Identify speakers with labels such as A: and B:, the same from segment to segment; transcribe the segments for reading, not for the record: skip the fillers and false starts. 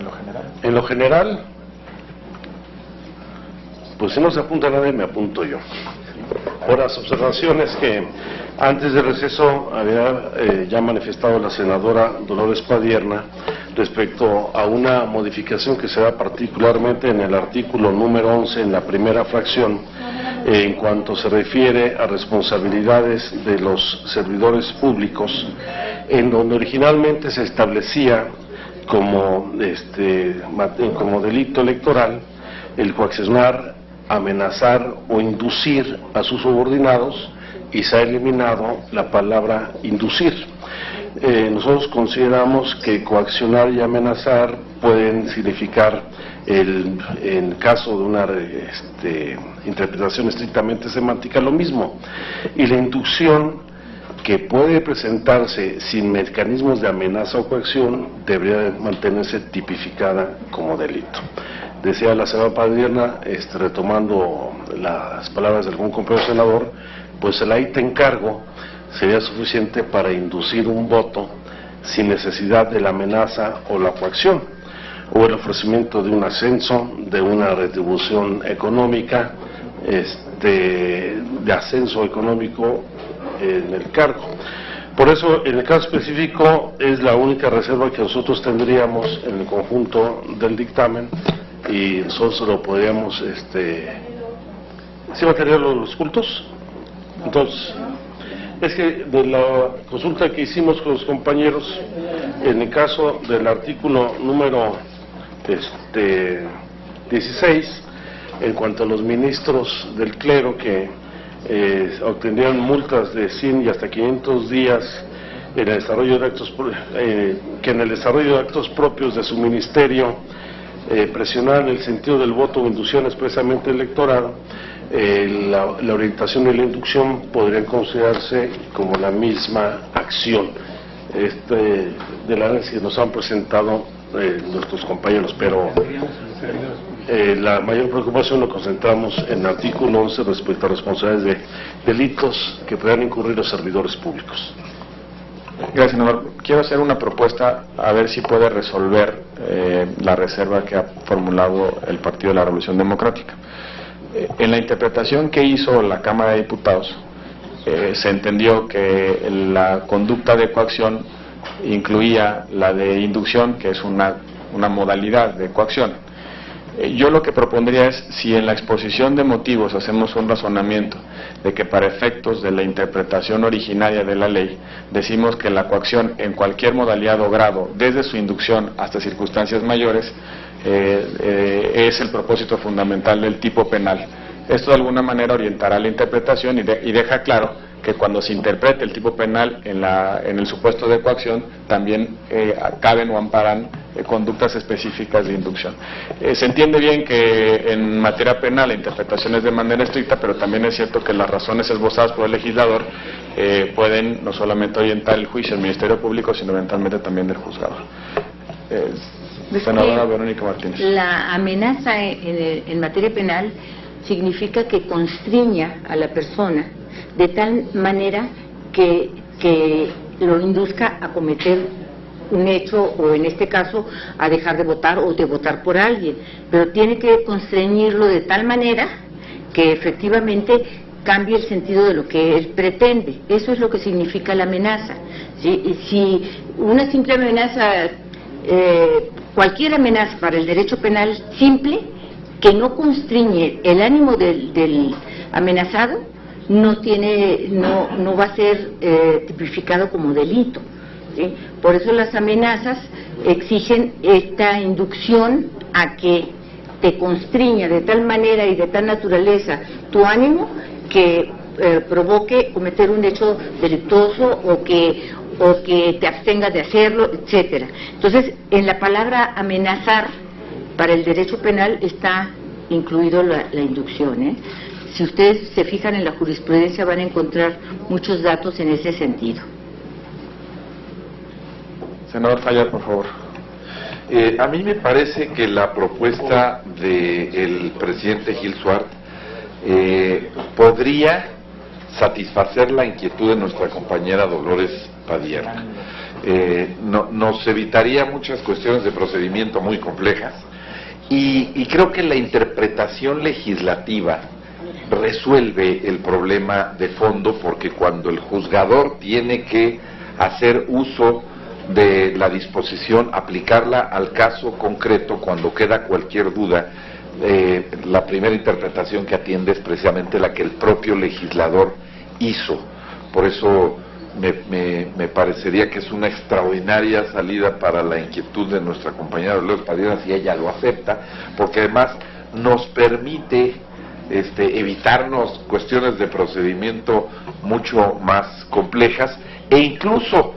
A: lo general?
B: En lo general, pues si no se apunta nadie, me apunto yo. Por las observaciones que antes del receso había ya manifestado la senadora Dolores Padierna respecto a una modificación que se da particularmente en el artículo número 11, en la primera fracción, en cuanto se refiere a responsabilidades de los servidores públicos, en donde originalmente se establecía como delito electoral el coaccionar, amenazar o inducir a sus subordinados, y se ha eliminado la palabra inducir. Nosotros consideramos que coaccionar y amenazar pueden significar, en caso de una interpretación estrictamente semántica, lo mismo, y la inducción, que puede presentarse sin mecanismos de amenaza o coacción, debería mantenerse tipificada como delito. Decía la senadora Padierna, retomando las palabras de algún compañero senador, pues el ahí te encargo sería suficiente para inducir un voto sin necesidad de la amenaza o la coacción, o el ofrecimiento de un ascenso, de una retribución económica, de ascenso económico en el cargo. Por eso, en el caso específico, es la única reserva que nosotros tendríamos en el conjunto del dictamen, y nosotros lo podríamos, ¿sí material los cultos? Entonces, es que de la consulta que hicimos con los compañeros, en el caso del artículo número 16, en cuanto a los ministros del clero que obtendrían multas de 100 y hasta 500 días en el desarrollo de actos, que en el desarrollo de actos propios de su ministerio presionar en el sentido del voto o inducción expresamente electoral, la orientación y la inducción podrían considerarse como la misma acción de la análisis que nos han presentado nuestros compañeros, pero la mayor preocupación lo concentramos en el artículo 11 respecto a responsabilidades de delitos que puedan incurrir los servidores públicos.
A: Gracias, senador. Quiero hacer una propuesta a ver si puede resolver la reserva que ha formulado el Partido de la Revolución Democrática. En la interpretación que hizo la Cámara de Diputados, se entendió que la conducta de coacción incluía la de inducción, que es una modalidad de coacción. Yo lo que propondría es, si en la exposición de motivos hacemos un razonamiento de que para efectos de la interpretación originaria de la ley, decimos que la coacción en cualquier modalidad o grado, desde su inducción hasta circunstancias mayores, es el propósito fundamental del tipo penal. Esto de alguna manera orientará la interpretación y deja claro que cuando se interprete el tipo penal en el supuesto de coacción, también caben o amparan conductas específicas de inducción. Se entiende bien que en materia penal la interpretación es de manera estricta, pero también es cierto que las razones esbozadas por el legislador pueden no solamente orientar el juicio del Ministerio Público, sino eventualmente también del juzgador. Senadora Verónica Martínez.
C: La amenaza en materia penal significa que constriña a la persona de tal manera que lo induzca a cometer un hecho, o en este caso a dejar de votar o de votar por alguien, pero tiene que constreñirlo de tal manera que efectivamente cambie el sentido de lo que él pretende. Eso es lo que significa la amenaza. ¿Sí? Si una simple amenaza, cualquier amenaza para el derecho penal simple, que no constriñe el ánimo del amenazado, no va a ser tipificado como delito. ¿Sí? Por eso las amenazas exigen esta inducción a que te constriña de tal manera y de tal naturaleza tu ánimo que provoque cometer un hecho delictuoso o que te abstengas de hacerlo, etcétera. Entonces, en la palabra amenazar para el derecho penal está incluido la inducción. Si ustedes se fijan en la jurisprudencia van a encontrar muchos datos en ese sentido.
A: Senador Fallar, por favor.
D: A mí me parece que la propuesta del presidente Gil Suart podría satisfacer la inquietud de nuestra compañera Dolores Padierna. nos evitaría muchas cuestiones de procedimiento muy complejas, y creo que la interpretación legislativa resuelve el problema de fondo, porque cuando el juzgador tiene que hacer uso de la disposición, aplicarla al caso concreto, cuando queda cualquier duda, la primera interpretación que atiende es precisamente la que el propio legislador hizo. Por eso me parecería que es una extraordinaria salida para la inquietud de nuestra compañera Dolores Padilla, si ella lo acepta, porque además nos permite evitarnos cuestiones de procedimiento mucho más complejas, e incluso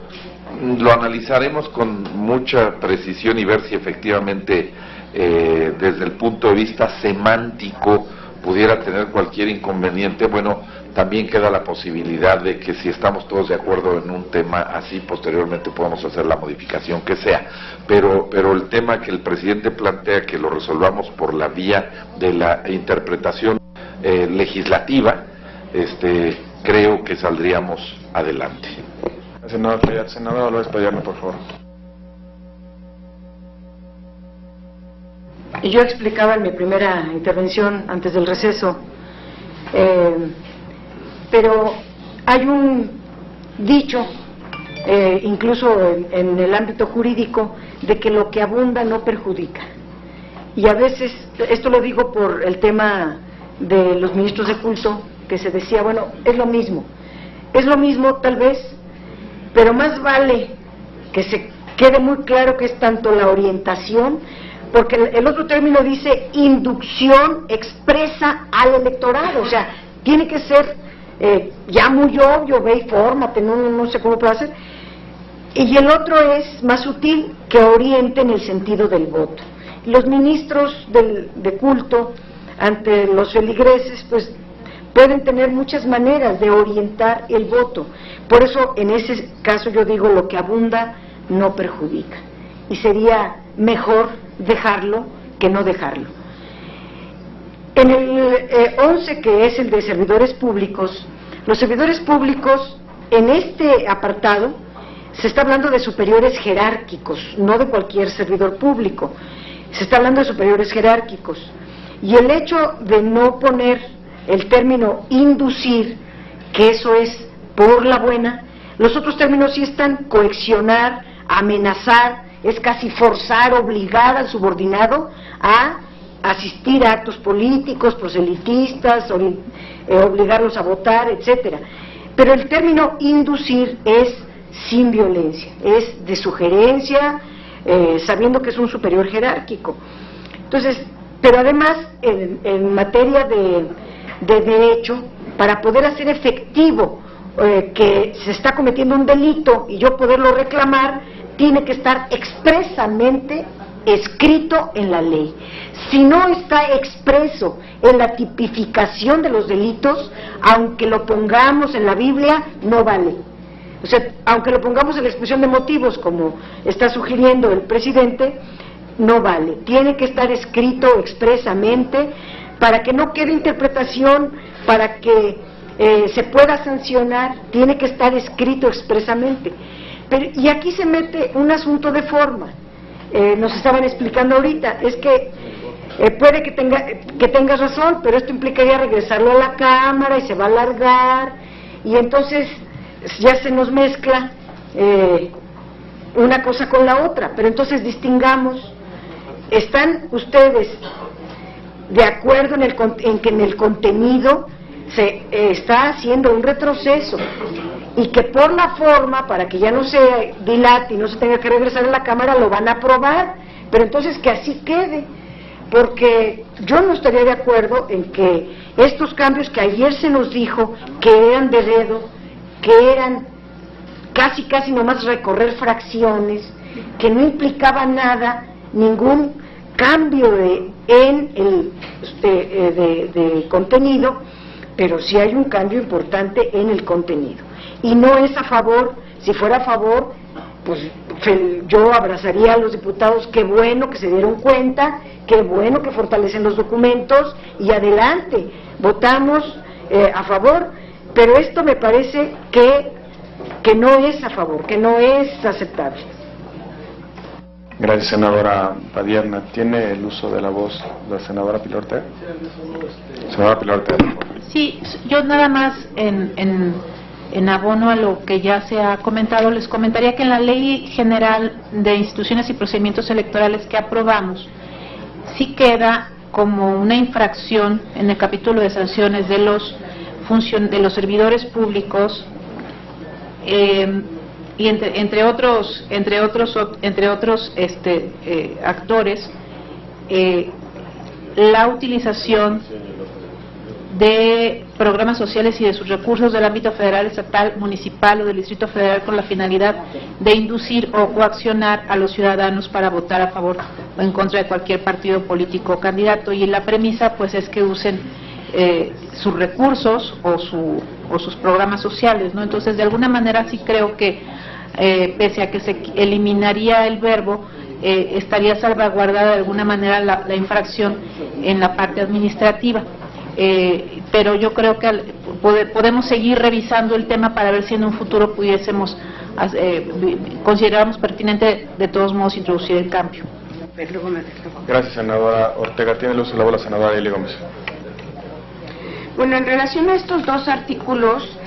D: lo analizaremos con mucha precisión y ver si efectivamente desde el punto de vista semántico pudiera tener cualquier inconveniente. Bueno, también queda la posibilidad de que, si estamos todos de acuerdo en un tema así, posteriormente podamos hacer la modificación que sea, pero el tema que el presidente plantea, que lo resolvamos por la vía de la interpretación legislativa, creo que saldríamos adelante.
A: Senador Dolores Padilla, por favor.
E: Yo explicaba en mi primera intervención antes del receso, pero hay un dicho, incluso en el ámbito jurídico, de que lo que abunda no perjudica. Y a veces, esto lo digo por el tema de los ministros de culto, que se decía, bueno, es lo mismo tal vez, pero más vale que se quede muy claro que es tanto la orientación, porque el otro término dice inducción expresa al electorado, o sea, tiene que ser ya muy obvio, ve y fórmate, no sé cómo puede hacer. Y el otro es más sutil, que oriente en el sentido del voto. Los ministros de culto ante los feligreses, pues pueden tener muchas maneras de orientar el voto. Por eso, en ese caso, yo digo, lo que abunda no perjudica, y sería mejor dejarlo que no dejarlo. En el 11, que es el de servidores públicos, los servidores públicos, en este apartado, se está hablando de superiores jerárquicos, no de cualquier servidor público, se está hablando de superiores jerárquicos, y el hecho de no poner el término inducir, que eso es por la buena, los otros términos sí están: coaccionar, amenazar, es casi forzar, obligar al subordinado a asistir a actos políticos, proselitistas, obligarlos a votar, etcétera. Pero el término inducir es sin violencia, es de sugerencia, sabiendo que es un superior jerárquico. Entonces, pero además, en materia de derecho, para poder hacer efectivo que se está cometiendo un delito y yo poderlo reclamar, tiene que estar expresamente escrito en la ley. Si no está expreso en la tipificación de los delitos, aunque lo pongamos en la Biblia, no vale. O sea, aunque lo pongamos en la exposición de motivos, como está sugiriendo el presidente, no vale. Tiene que estar escrito expresamente para que no quede interpretación, para que se pueda sancionar, tiene que estar escrito expresamente. Pero, y aquí se mete un asunto de forma. Nos estaban explicando ahorita, es que puede que tengas razón, pero esto implicaría regresarlo a la Cámara y se va a alargar, y entonces ya se nos mezcla una cosa con la otra. Pero entonces distingamos: ¿están ustedes de acuerdo en que en el contenido se está haciendo un retroceso, y que por la forma, para que ya no se dilate y no se tenga que regresar a la Cámara, lo van a aprobar? Pero entonces que así quede, porque yo no estaría de acuerdo en que estos cambios que ayer se nos dijo que eran de dedo, que eran casi nomás recorrer fracciones, que no implicaba nada, ningún cambio de contenido, pero sí hay un cambio importante en el contenido. Y no es a favor. Si fuera a favor, pues yo abrazaría a los diputados. Qué bueno que se dieron cuenta, qué bueno que fortalecen los documentos, y adelante, votamos a favor. Pero esto me parece que que no es a favor, que no es aceptable.
A: Gracias, senadora Padierna. ¿Tiene el uso de la voz la senadora Pilar Ortega? Senadora Pilar Ortega, por favor.
F: Sí, yo nada más en abono a lo que ya se ha comentado, les comentaría que en la Ley General de Instituciones y Procedimientos Electorales que aprobamos, sí queda como una infracción en el capítulo de sanciones de los servidores públicos, y entre otros actores, la utilización de programas sociales y de sus recursos del ámbito federal, estatal, municipal o del Distrito Federal con la finalidad de inducir o coaccionar a los ciudadanos para votar a favor o en contra de cualquier partido político o candidato. Y la premisa pues es que usen sus recursos o sus programas sociales, ¿no? Entonces, de alguna manera sí creo que pese a que se eliminaría el verbo, estaría salvaguardada de alguna manera la infracción en la parte administrativa. Pero yo creo que podemos seguir revisando el tema para ver si en un futuro pudiésemos consideramos pertinente de todos modos introducir el cambio.
A: Gracias, senadora Ortega. Tiene el uso de la voz la senadora Eli Gómez.
G: Bueno, en relación a estos dos artículos,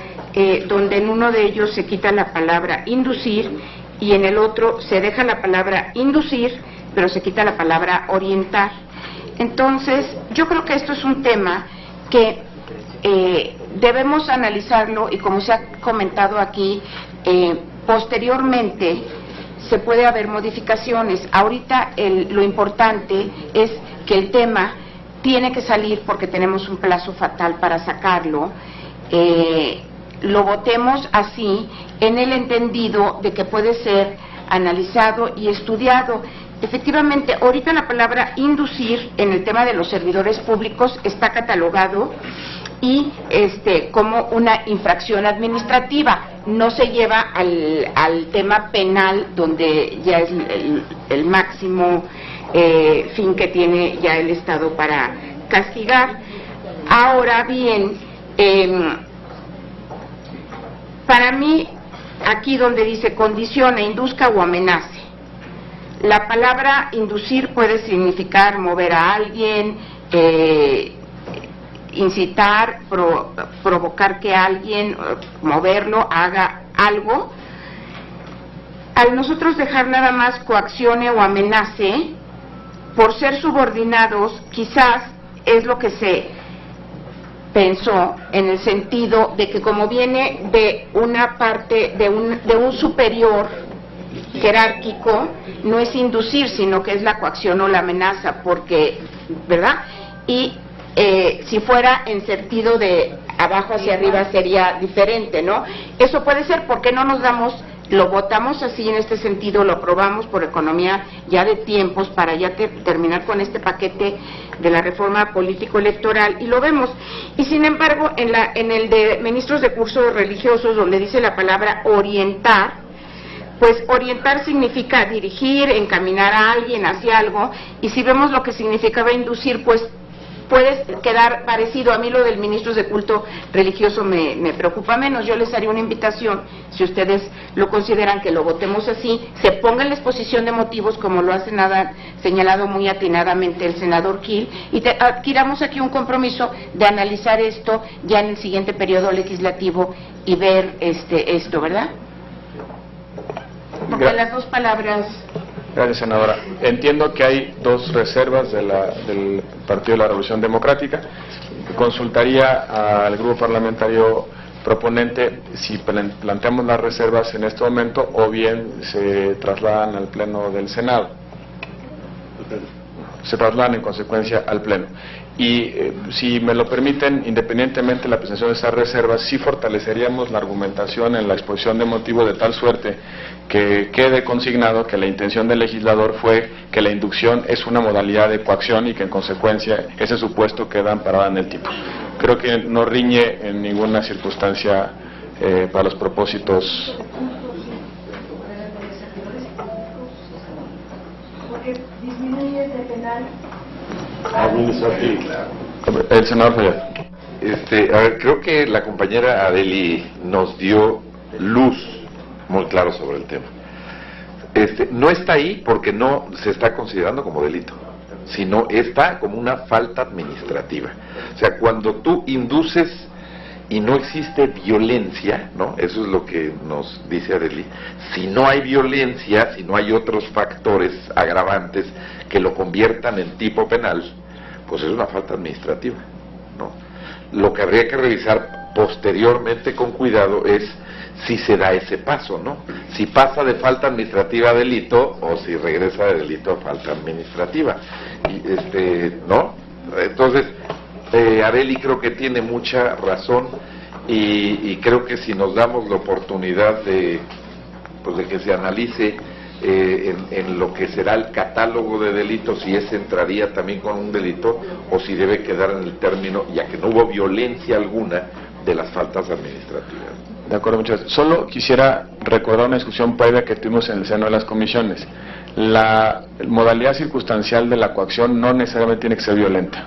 G: donde en uno de ellos se quita la palabra inducir y en el otro se deja la palabra inducir, pero se quita la palabra orientar. Entonces, yo creo que esto es un tema que debemos analizarlo y, como se ha comentado aquí, posteriormente se puede haber modificaciones. Ahorita lo importante es que el tema tiene que salir porque tenemos un plazo fatal para sacarlo. Lo votemos así, en el entendido de que puede ser analizado y estudiado. Efectivamente, ahorita la palabra inducir en el tema de los servidores públicos está catalogado y como una infracción administrativa, no se lleva al tema penal, donde ya es el máximo fin que tiene ya el Estado para castigar. Ahora bien, para mí, aquí donde dice condicione, induzca o amenace, la palabra inducir puede significar mover a alguien, incitar, provocar que alguien, moverlo, haga algo. Al nosotros dejar nada más coaccione o amenace, por ser subordinados, quizás es lo que se pensó en el sentido de que como viene de una parte, de un superior jerárquico, no es inducir, sino que es la coacción o la amenaza, porque, ¿verdad? Y si fuera en sentido de abajo hacia arriba sería diferente, ¿no? Eso puede ser porque no nos damos, lo votamos así en este sentido, lo aprobamos por economía ya de tiempos para ya terminar con este paquete de la reforma político-electoral y lo vemos. Y sin embargo, en el de ministros de cursos religiosos, donde dice la palabra orientar, pues orientar significa dirigir, encaminar a alguien hacia algo, y si vemos lo que significaba inducir, pues puede quedar parecido. A mí lo del ministros de culto religioso me preocupa menos. Yo les haría una invitación, si ustedes lo consideran, que lo votemos así, se ponga en la exposición de motivos, como lo ha señalado muy atinadamente el senador Gil, y adquiramos aquí un compromiso de analizar esto ya en el siguiente periodo legislativo y ver esto, ¿verdad? Porque las dos palabras...
A: Gracias, senadora. Entiendo que hay dos reservas del Partido de la Revolución Democrática. Consultaría al grupo parlamentario proponente si planteamos las reservas en este momento o bien se trasladan al Pleno del Senado. Se trasladan en consecuencia al Pleno. Y si me lo permiten, independientemente de la presentación de esas reservas, sí fortaleceríamos la argumentación en la exposición de motivos de tal suerte que quede consignado que la intención del legislador fue que la inducción es una modalidad de coacción y que en consecuencia ese supuesto queda amparado en el tipo. Creo que no riñe en ninguna circunstancia para los propósitos.
E: Porque disminuye el penal
B: administrativo.
A: El senador Fayad.
D: A ver, creo que la compañera Adeli nos dio luz muy claro sobre el tema. No está ahí porque no se está considerando como delito, sino está como una falta administrativa. O sea, cuando tú induces y no existe violencia, ¿no? Eso es lo que nos dice Arely. Si no hay violencia, si no hay otros factores agravantes que lo conviertan en tipo penal, pues es una falta administrativa, ¿no? Lo que habría que revisar posteriormente con cuidado es si se da ese paso, ¿no? Si pasa de falta administrativa a delito o si regresa de delito a falta administrativa. Y, ¿no? Entonces, Arely creo que tiene mucha razón y creo que si nos damos la oportunidad de que se analice en lo que será el catálogo de delitos, si ese entraría también con un delito o si debe quedar en el término, ya que no hubo violencia alguna, de las faltas administrativas.
A: De acuerdo, muchas gracias. Solo quisiera recordar una discusión previa que tuvimos en el seno de las comisiones. La modalidad circunstancial de la coacción no necesariamente tiene que ser violenta.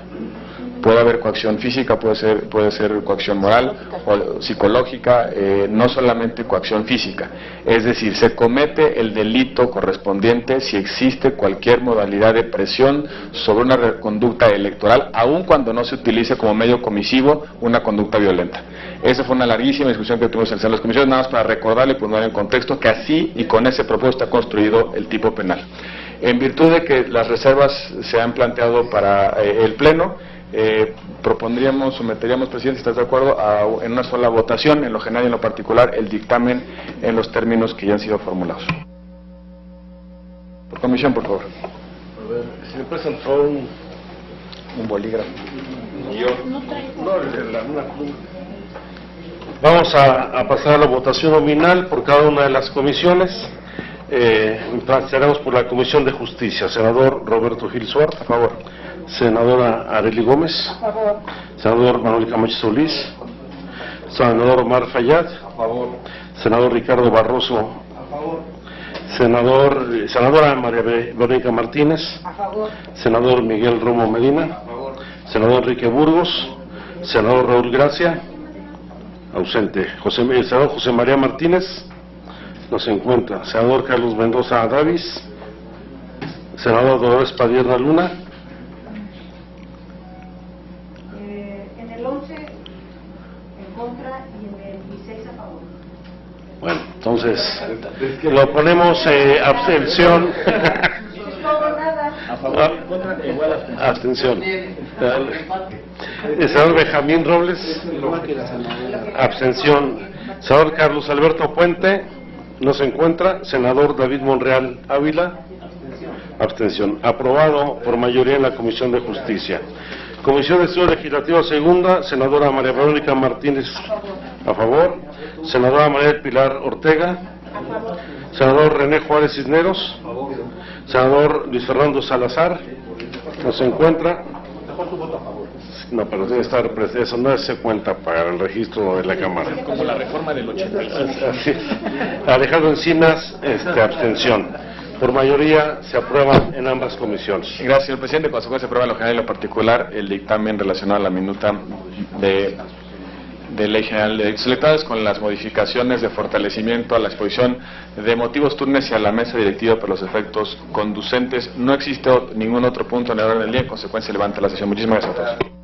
A: Puede haber coacción física, puede ser coacción moral o psicológica, no solamente coacción física. Es decir, se comete el delito correspondiente si existe cualquier modalidad de presión sobre una conducta electoral, aun cuando no se utilice como medio comisivo una conducta violenta. Esa fue una larguísima discusión que tuvimos en las comisiones, nada más para recordarle y poner en contexto que así y con ese propósito está construido el tipo penal. En virtud de que las reservas se han planteado para el Pleno, someteríamos, presidente, ¿estás de acuerdo?, en una sola votación, en lo general y en lo particular, el dictamen en los términos que ya han sido formulados. Por comisión, por favor.
B: A ver, si me presentó
A: un bolígrafo.
B: Vamos a pasar a la votación nominal por cada una de las comisiones. Empezaremos por la Comisión de Justicia. Senador Roberto Gil Suárez.
A: A favor.
B: Senadora Arely Gómez.
E: A favor.
B: Senador Manuel Camacho Solís. Senador Omar Fayad.
A: A favor.
B: Senador Ricardo Barroso.
E: A favor.
B: Senadora María Verónica Martínez.
E: A favor.
B: Senador Miguel Romo Medina.
E: A favor.
B: Senador Enrique Burgos. Senador Raúl Gracia. Ausente. Senador José María Martínez. No se encuentra. Senador Carlos Mendoza Davis. Senador Dolores Padierna Luna.
E: En el 11 en contra y en el 16 a favor.
B: Bueno, entonces lo ponemos abstención.
A: A favor, en contra, igual
B: Abstención. El senador Benjamín Robles. Abstención. Senador Carlos Alberto Puente. No se encuentra. Senador David Monreal Ávila. Abstención. Aprobado por mayoría en la Comisión de Justicia. Comisión de Estudio Legislativo Segunda. Senadora María Verónica Martínez. A favor. Senadora María del Pilar Ortega.
E: A favor.
B: Senador René Juárez Cisneros. A favor. Senador Luis Fernando Salazar. No se encuentra. No, pero debe estar presente. Eso no se cuenta para el registro de la Cámara.
A: como la reforma del 85.
B: Así es. Alejandro Encinas, abstención. Por mayoría se aprueba en ambas comisiones.
A: Gracias, señor presidente. En consecuencia, se aprueba en lo general y en lo particular el dictamen relacionado a la minuta de Ley General de Delitos Electorales con las modificaciones de fortalecimiento a la exposición de motivos turnes y a la mesa directiva para los efectos conducentes. No existe ningún otro punto en el orden del día, en consecuencia levanta la sesión. Muchísimas gracias a todos.